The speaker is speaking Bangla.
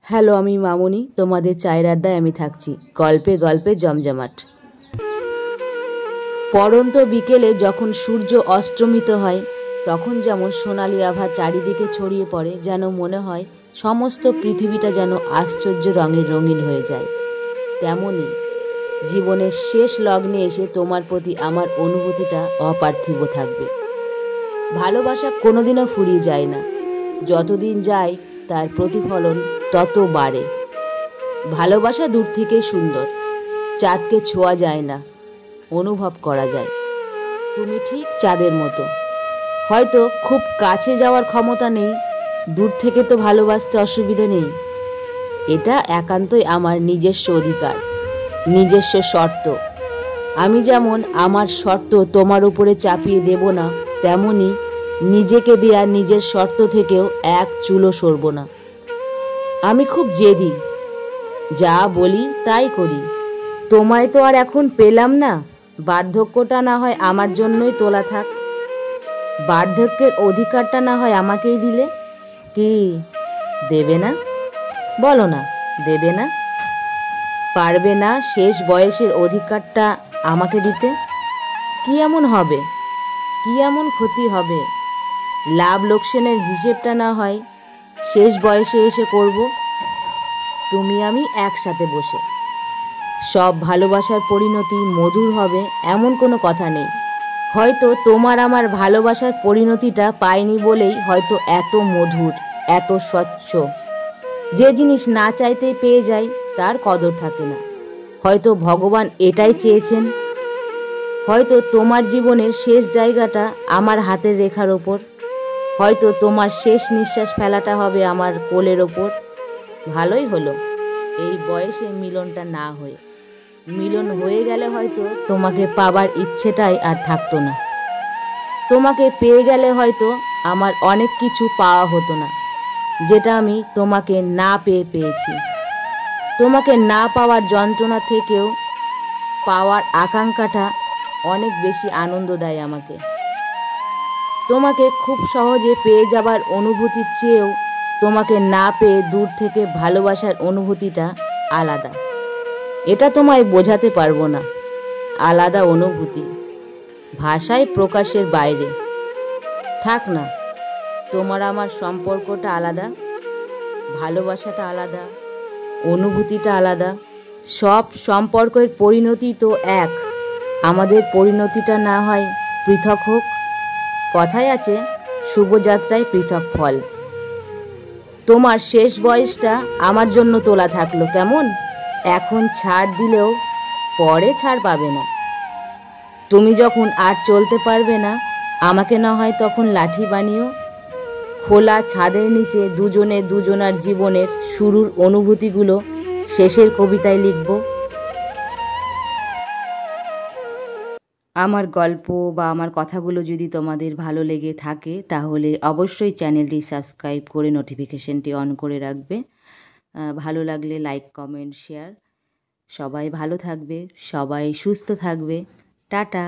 হ্যালো, আমি মামুনি। তোমাদের চায়ের আড্ডায় আমি থাকছি। গল্পে গল্পে জমজমাট। পড়ন্ত বিকেলে যখন সূর্য অস্তমিত হয়, তখন যেমন সোনালি আভা চারিদিকে ছড়িয়ে পড়ে, যেন মনে হয় সমস্ত পৃথিবীটা যেন আশ্চর্য রঙের রঙিন হয়ে যায়। তেমনই জীবনের শেষ লগ্নে এসে তোমার প্রতি আমার অনুভূতিটা অপার্থিব থাকবে। ভালোবাসা কোনোদিনও ফুরিয়ে যায় না, যতদিন যায় তার প্রতিফলন তত বাড়ে। ভালোবাসা দূর থেকে সুন্দর, চাঁদকে ছোঁয়া যায় না, অনুভব করা যায়। তুমি ঠিক চাঁদের মতো, হয়তো খুব কাছে যাওয়ার ক্ষমতা নেই, দূর থেকে তো ভালোবাসতে অসুবিধা নেই। এটা একান্তই আমার নিজস্ব অধিকার, নিজস্ব শর্ত। আমি যেমন আমার শর্ত তোমার উপরে চাপিয়ে দেব না, তেমনি নিজেকে দেয়া নিজের শর্ত থেকেও এক চুলও সরব না। আমি খুব জেদি, যা বলি তাই করি। তোমায় তো আর এখন পেলাম না, বার্ধক্যটা না হয় আমার জন্যই তোলা থাক। বার্ধক্যের অধিকারটা না হয় আমাকেই দিলে। কি দেবে না? বলো না, দেবে না? পারবে না শেষ বয়সের অধিকারটা আমাকে দিতে? কি এমন হবে, কি এমন ক্ষতি হবে? লাভ লোকসানের হিসেবটা না হয় শেষ বয়সে এসে করব, তুমি আমি একসাথে বসে। সব ভালোবাসার পরিণতি মধুর হবে এমন কোনো কথা নেই। হয়তো তোমার আমার ভালোবাসার পরিণতিটা পাইনি বলেই হয়তো এত মধুর, এত স্বচ্ছ। যে জিনিস না চাইতেই পেয়ে যায় তার কদর থাকে না। হয়তো ভগবান এটাই চেয়েছেন। হয়তো তোমার জীবনের শেষ জায়গাটা আমার হাতের রেখার ওপর। হয়তো তোমার শেষ নিঃশ্বাস ফেলাটা হবে আমার কোলের ওপর। ভালোই হলো এই বয়সে মিলনটা না হয়ে। মিলন হয়ে গেলে হয়তো তোমাকে পাবার ইচ্ছেটাই আর থাকতো না। তোমাকে পেয়ে গেলে হয়তো আমার অনেক কিছু পাওয়া হতো না, যেটা আমি তোমাকে না পেয়ে পেয়েছি। তোমাকে না পাওয়ার যন্ত্রণা থেকেও পাওয়ার আকাঙ্ক্ষাটা অনেক বেশি আনন্দ দেয় আমাকে। তোমাকে খুব সহজে পেয়ে যাবার অনুভূতির চেয়েও তোমাকে না পেয়ে দূর থেকে ভালোবাসার অনুভূতিটা আলাদা। এটা তোমায় বোঝাতে পারবো না। আলাদা অনুভূতি, ভাষায় প্রকাশের বাইরে। থাক না, তোমার আমার সম্পর্কটা আলাদা, ভালোবাসাটা আলাদা, অনুভূতিটা আলাদা। সব সম্পর্কের পরিণতি তো এক। আমাদের পরিণতিটা না হয় পৃথক হোক। কথায় আছে, শুভযাত্রায় পৃথক ফল। তোমার শেষ বয়সটা আমার জন্য তোলা থাকলো কেমন? এখন ছাড় দিলেও পরে ছাড় পাবে না। তুমি যখন আর চলতে পারবে না, আমাকে না হয় তখন লাঠি বানিও। খোলা ছাদের নিচে দুজনে দুজনার জীবনের শুরুর অনুভূতিগুলো শেষের কবিতায় লিখব। আমার গল্প বা আমার কথাগুলো যদি তোমাদের ভালো লেগে থাকে, তাহলে অবশ্যই চ্যানেলটি সাবস্ক্রাইব করে নোটিফিকেশনটি অন করে রাখবে। ভালো লাগলে লাইক, কমেন্ট, শেয়ার। সবাই ভালো থাকবে, সবাই সুস্থ থাকবে। টাটা।